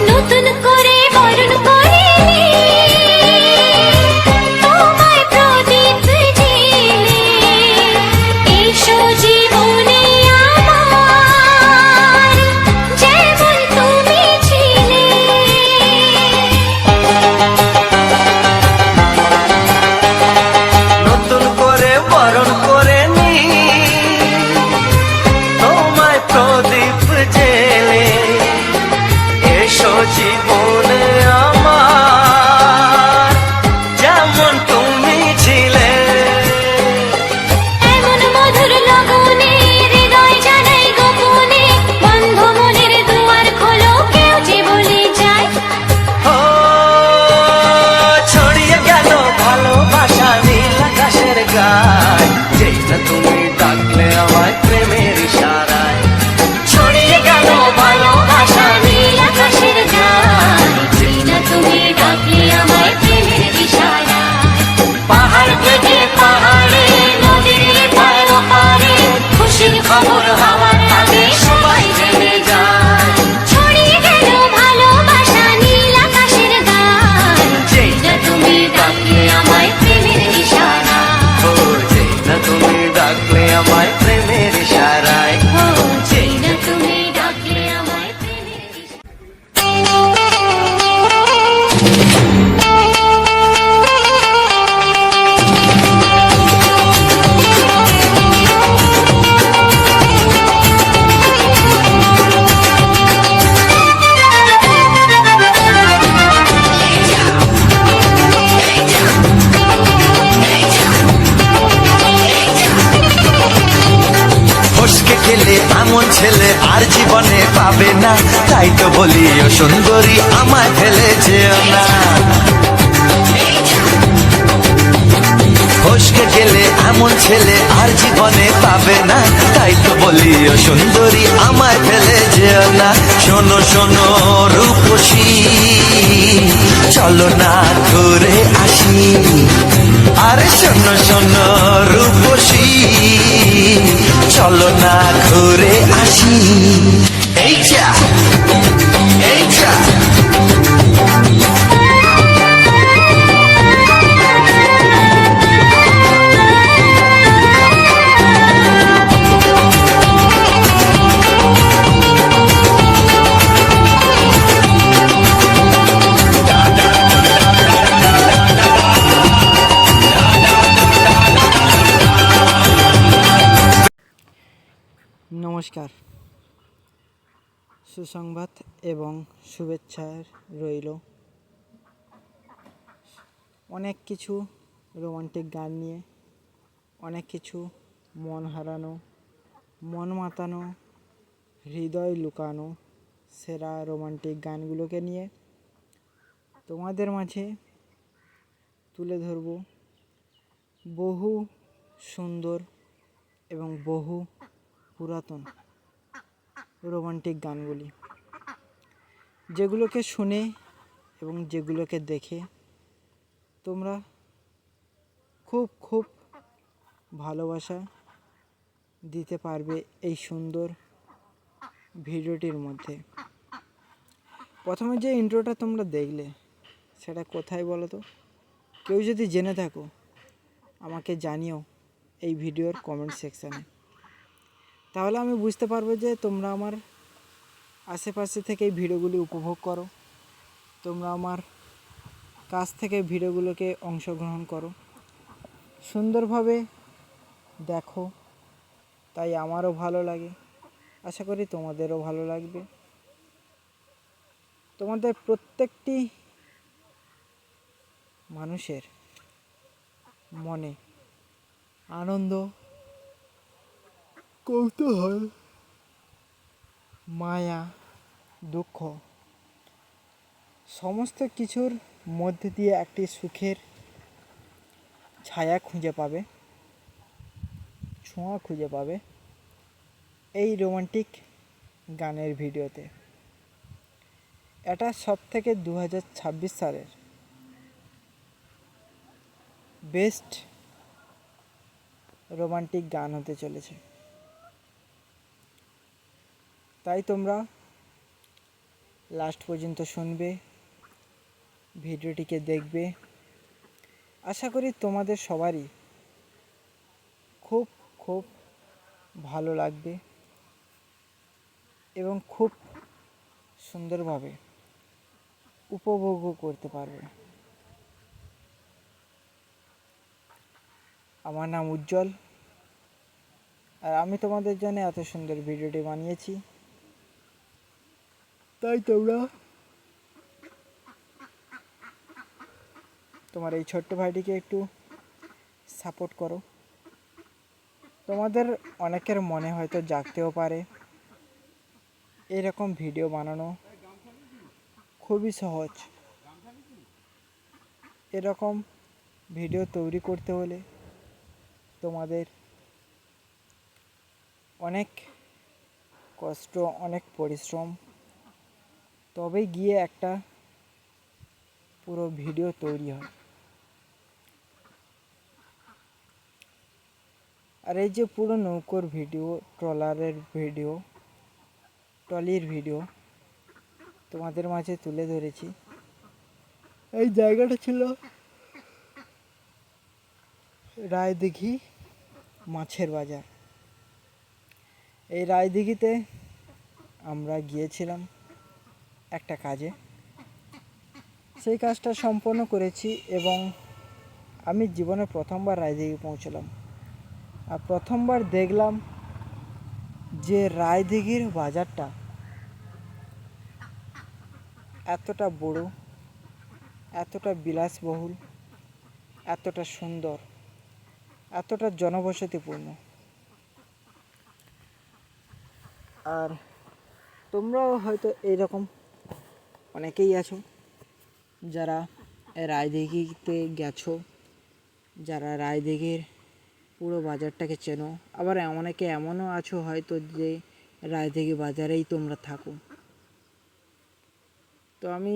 Speaker 5: নতুন করে বরণ করিনি তোমায়
Speaker 1: গায়, যেই না তুমি ডাকলে আমায় প্রেমের ইশারায়। ছড়িয়ে গেল ভালোবাসা
Speaker 5: নীল আকাশের গায়, যেই না তুমি ডাকলে আমায় প্রেমের ইশারায়।
Speaker 1: পাহাড় থেকে পাহাড়ে, নদীর পার পারে, খুশির খবর হওয়ার আগে সবাই জেনে যায়।
Speaker 5: ছড়িয়ে গেল ভালোবাসা নীল আকাশের গায়, যেই না তুমি ডাকলে আমায় প্রেমের ইশারায়।
Speaker 1: ও যেই না তুমি ডাকলে আমায় প্রেমের ইশারায়।
Speaker 5: ও যেই না তুমি ডাকলে আমায় প্রেমের ইশারায়।
Speaker 1: ফসকে খেলে এমন ছেলে আর জীবনে পাবে না, তাই তো বলি ও সুন্দরী আমায় ফেলে যেও না। ফসকে গেলে এমন ছেলে আর জীবনে পাবে না, তাই তো বলি ও সুন্দরী আমায় ফেলে যেও না। শোনো শোনো রূপসী, চলো না ঘুরে আসি। আরে শোনো শোনো রূপসী, চলো না ঘুরে আসি। এই যা এই যা।
Speaker 7: নমস্কার, সুসংবাদ এবং শুভেচ্ছা রইল। অনেক কিছু রোমান্টিক গান নিয়ে, অনেক কিছু মন হারানো, মন মাতানো, হৃদয় লুকানো সেরা রোমান্টিক গানগুলোকে নিয়ে তোমাদের মাঝে তুলে ধরব বহু সুন্দর এবং বহু পুরাতন রোমান্টিক গানগুলি, যেগুলোকে শুনে এবং যেগুলোকে দেখে তোমরা খুব খুব ভালোবাসা দিতে পারবে এই সুন্দর ভিডিওটির মধ্যে। প্রথমে যে ইন্ট্রোটা তোমরা দেখলে সেটা কোথায় বলো তো? কেউ যদি জেনে থাকো আমাকে জানিও এই ভিডিওর কমেন্ট সেকশানে, তাহলে আমি বুঝতে পারবো যে তোমরা আমার আশেপাশে থেকে এই ভিডিওগুলি উপভোগ করো, তোমরা আমার কাছ থেকে ভিডিওগুলোকে অংশগ্রহণ করো, সুন্দরভাবে দেখো, তাই আমারও ভালো লাগে, আশা করি তোমাদেরও ভালো লাগবে। তোমাদের প্রত্যেকটি মানুষের মনে আনন্দ, কৌতূহল, মায়া, দুঃখ সমস্ত কিছুর মধ্যে দিয়ে একটি সুখের ছায়া খুঁজে পাবে, ছোঁয়া খুঁজে পাবে এই রোমান্টিক গানের ভিডিওতে। এটা সবথেকে 2026 সালের বেস্ট রোমান্টিক গান হতে চলেছে, তাই তোমরা লাস্ট পর্যন্ত শুনবে, ভিডিওটিকে দেখবে। আশা করি তোমাদের সবারই খুব খুব ভালো লাগবে এবং খুব সুন্দরভাবে উপভোগও করতে পারবে। আমার নাম উজ্জ্বল, আর আমি তোমাদের জন্য এত সুন্দর ভিডিওটি বানিয়েছি, তাই তোমরা তোমার এই ছোট্ট ভাইটিকে একটু সাপোর্ট করো। তোমাদের অনেকের মনে হয়তো জাগতেও পারে এরকম ভিডিও বানানো খুবই সহজ। এরকম ভিডিও তৈরি করতে হলে তোমাদের অনেক কষ্ট, অনেক পরিশ্রম, তবে গিয়ে একটা পুরো ভিডিও তৈরি হয়। আর এই যে পুরো নৌকোর ভিডিও, ট্রলারের ভিডিও, ট্রলির ভিডিও তোমাদের মাঝে তুলে ধরেছি। এই জায়গাটা ছিল রায়দিঘি মাছের বাজার। এই রায়দিঘিতে আমরা গিয়েছিলাম একটা কাজে, সেই কাজটা সম্পন্ন করেছি এবং আমি জীবনে প্রথমবার রায়দিঘি পৌঁছলাম। আর প্রথমবার দেখলাম যে রায়দিঘির বাজারটা এতটা বড়, এতটা বিলাসবহুল, এতটা সুন্দর, এতটা জনবসতিপূর্ণ। আর তোমরাও হয়তো এইরকম অনেকেই আছো যারা রায়দিঘিতে গেছো, যারা রায়দিঘির পুরো বাজারটাকে চেনো। আবার অনেকে এমনও আছো হয়তো যে রায়দিঘি বাজারেই তোমরা থাকো। তো আমি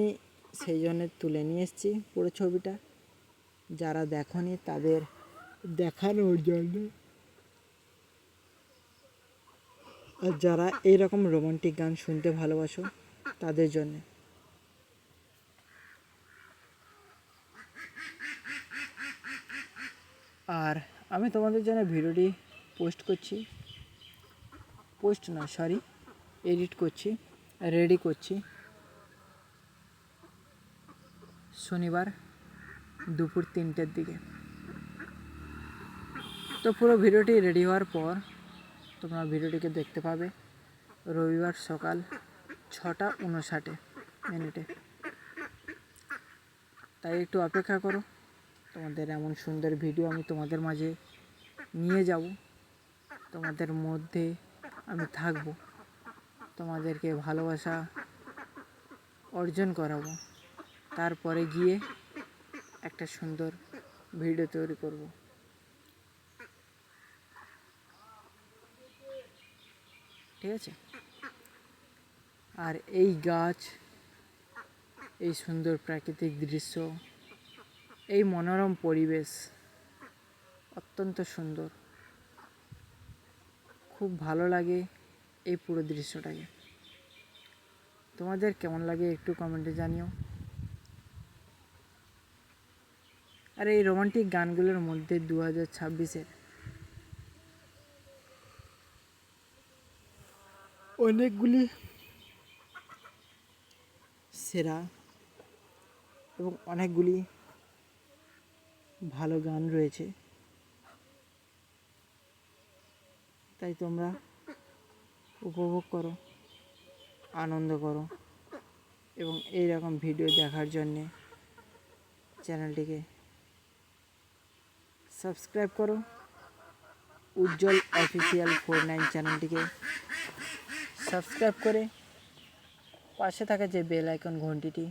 Speaker 7: সেই জন্য তুলে নিয়ে এসেছি পুরো ছবিটা, যারা দেখোনি তাদের দেখানোর জন্য, আর যারা এইরকম রোমান্টিক গান শুনতে ভালোবাসো তাদের জন্য। আর আমি তোমাদের জন্য ভিডিওটি এডিট করছি, রেডি করছি শনিবার দুপুর 3টের দিকে। তো পুরো ভিডিওটি রেডি হওয়ার পর তোমরা ভিডিওটিকে দেখতে পাবে রবিবার সকাল 6:59 তাই একটু অপেক্ষা করো। তোমাদের এমন সুন্দর ভিডিও আমি তোমাদের মাঝে নিয়ে যাব, তোমাদের মধ্যে আমি থাকব, তোমাদেরকে ভালোবাসা অর্জন করাবো, তারপরে গিয়ে একটা সুন্দর ভিডিও তৈরি করব। ঠিক আছে? আর এই গাছ, এই সুন্দর প্রাকৃতিক দৃশ্য, এই মনোরম পরিবেশ অত্যন্ত সুন্দর, খুব ভালো লাগে এই পুরো দৃশ্যটাকে। তোমাদের কেমন লাগে একটু কমেন্টে জানিও। আর এই রোমান্টিক গানগুলোর মধ্যে 2026-এর অনেকগুলি সেরা এবং অনেকগুলি ভালো গান রয়েছে, তাই তোমরা উপভোগ করো, আনন্দ করো এবং এই রকম ভিডিও দেখার জন্যে চ্যানেলটিকে সাবস্ক্রাইব করো। উজ্জ্বল অফিসিয়াল 49 চ্যানেলটিকে সাবস্ক্রাইব করে পাশে থাকা যে বেল আইকন ঘন্টিটি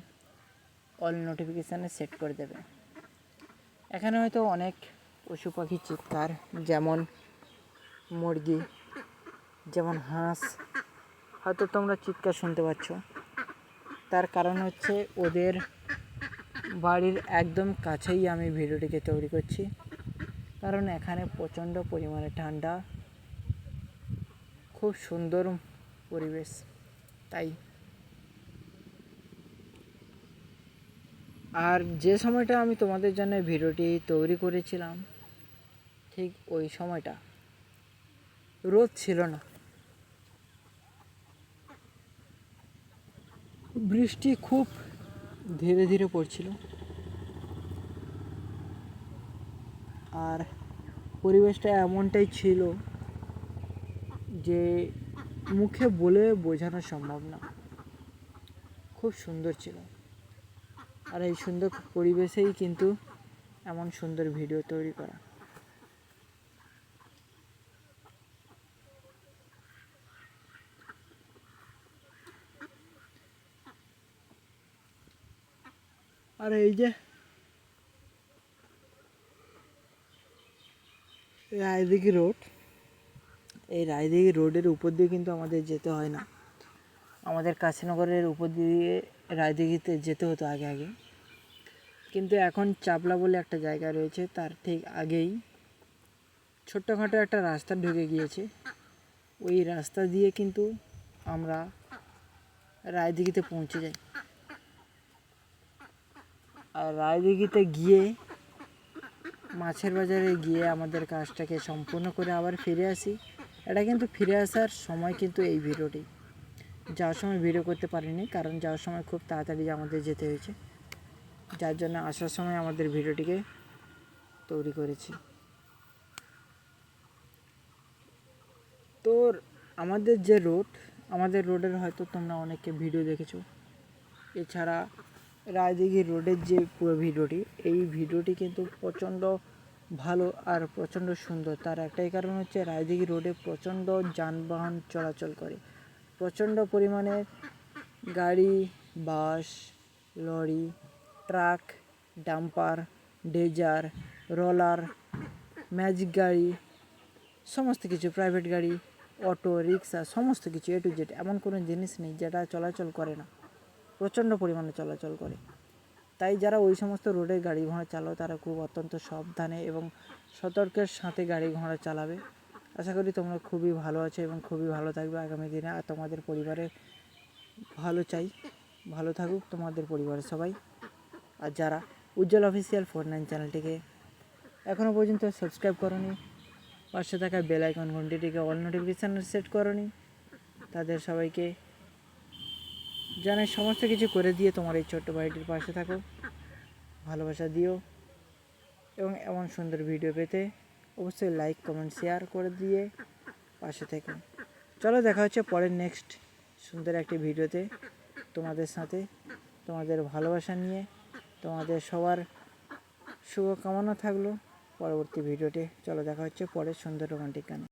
Speaker 7: অল নোটিফিকেশানে সেট করে দেবে। এখানে হয়তো অনেক পশু পাখির চিৎকার, যেমন মুরগি, যেমন হাঁস, হয়তো তোমরা চিৎকার শুনতে পাচ্ছ। তার কারণ হচ্ছে ওদের বাড়ির একদম কাছেই আমি ভিডিওটিকে তৈরি করছি, কারণ এখানে প্রচণ্ড পরিমাণে ঠান্ডা, খুব সুন্দর পরিবেশ। তাই আর যে সময়টা আমি তোমাদের জন্য ভিডিওটি তৈরি করেছিলাম ঠিক ওই সময়টা রোদ ছিল না, বৃষ্টি খুব ধীরে ধীরে পড়ছিল। আর পরিবেশটা এমনটাই ছিল যে মুখে বলে বোঝানো সম্ভব না, খুব সুন্দর ছিল। আর এই সুন্দর পরিবেশেই কিন্তু এমন সুন্দর ভিডিও তৈরি করা। আর এই যে রায়দিঘি রোড, এই রায়দিঘি রোডের উপর দিয়ে কিন্তু আমাদের যেতে হয় না, আমাদের কাশীনগরের উপর দিয়ে রায়দিঘিতে যেতে হতো আগে আগে, কিন্তু এখন চাপলা বলে একটা জায়গা রয়েছে, তার ঠিক আগেই ছোট্টখাটো একটা রাস্তা ঢুকে গিয়েছে। ওই রাস্তা দিয়ে কিন্তু আমরা রায়দিঘিতে পৌঁছে যাই। আর রায়দিঘিতে গিয়ে মাছের বাজারে গিয়ে আমাদের কাজটাকে সম্পূর্ণ করে আবার ফিরে আসি। এটা কিন্তু ফিরে আসার সময় কিন্তু এই ভিডিওটি, যাওয়ার সময় ভিডিও করতে পারিনি, কারণ যাওয়ার সময় খুব তাড়াতাড়ি আমাদের যেতে হয়েছে, যার জন্য আসার সময় আমাদের ভিডিওটিকে তৈরি করেছি। তো আমাদের যে রোড, আমাদের রোডের হয়তো তোমরা অনেকে ভিডিও দেখেছো। এছাড়া রায়দিঘি রোডের যে পুরো ভিডিওটি, এই ভিডিওটি কিন্তু প্রচণ্ড ভালো আর প্রচণ্ড সুন্দর। তার একটাই কারণ হচ্ছে রায়দিঘি রোডে প্রচণ্ড যানবাহন চলাচল করে, প্রচণ্ড পরিমাণে গাড়ি, bus, lorry, truck, dumper, dozer, roller, magic গাড়ি, সমস্ত কিছু, প্রাইভেট গাড়ি, অটো, রিক্সা, সমস্ত কিছু A to Z, এমন কোনো জিনিস নেই যেটা চলাচল করে না, প্রচণ্ড পরিমাণে চলাচল করে। তাই যারা ওই সমস্ত রোডে গাড়ি ঘোড়া চালাও তারা খুব অত্যন্ত সাবধানে এবং সতর্কের সাথে গাড়ি ঘোড়া চালাবে। আশা করি তোমরা খুবই ভালো আছো এবং খুবই ভালো থাকবে আগামী দিনে। আর তোমাদের পরিবারের ভালো চাই, ভালো থাকুক তোমাদের পরিবারের সবাই। আর যারা উজ্জ্বল অফিসিয়াল 49 চ্যানেলটিকে এখনও পর্যন্ত সাবস্ক্রাইব করোনি, পাশে থাকা বেল আইকন ঘন্টিটিকে অল নোটিফিকেশান সেট করোনি, তাদের সবাইকে জানাই সমস্ত কিছু করে দিয়ে তোমার এই ছোট্ট বাড়িটির পাশে থাকো, ভালোবাসা দিও এবং এমন সুন্দর ভিডিও পেতে অবশ্যই লাইক, কমেন্ট, শেয়ার করে দিয়ে পাশে থেকো। চলো দেখা হচ্ছে পরের নেক্সট সুন্দর একটি ভিডিওতে তোমাদের সাথে, তোমাদের ভালোবাসা নিয়ে, তোমাদের সবার শুভকামনা থাকলো পরবর্তী ভিডিওতে। চলো দেখা হচ্ছে পরের সুন্দর রোমান্টিক গানে।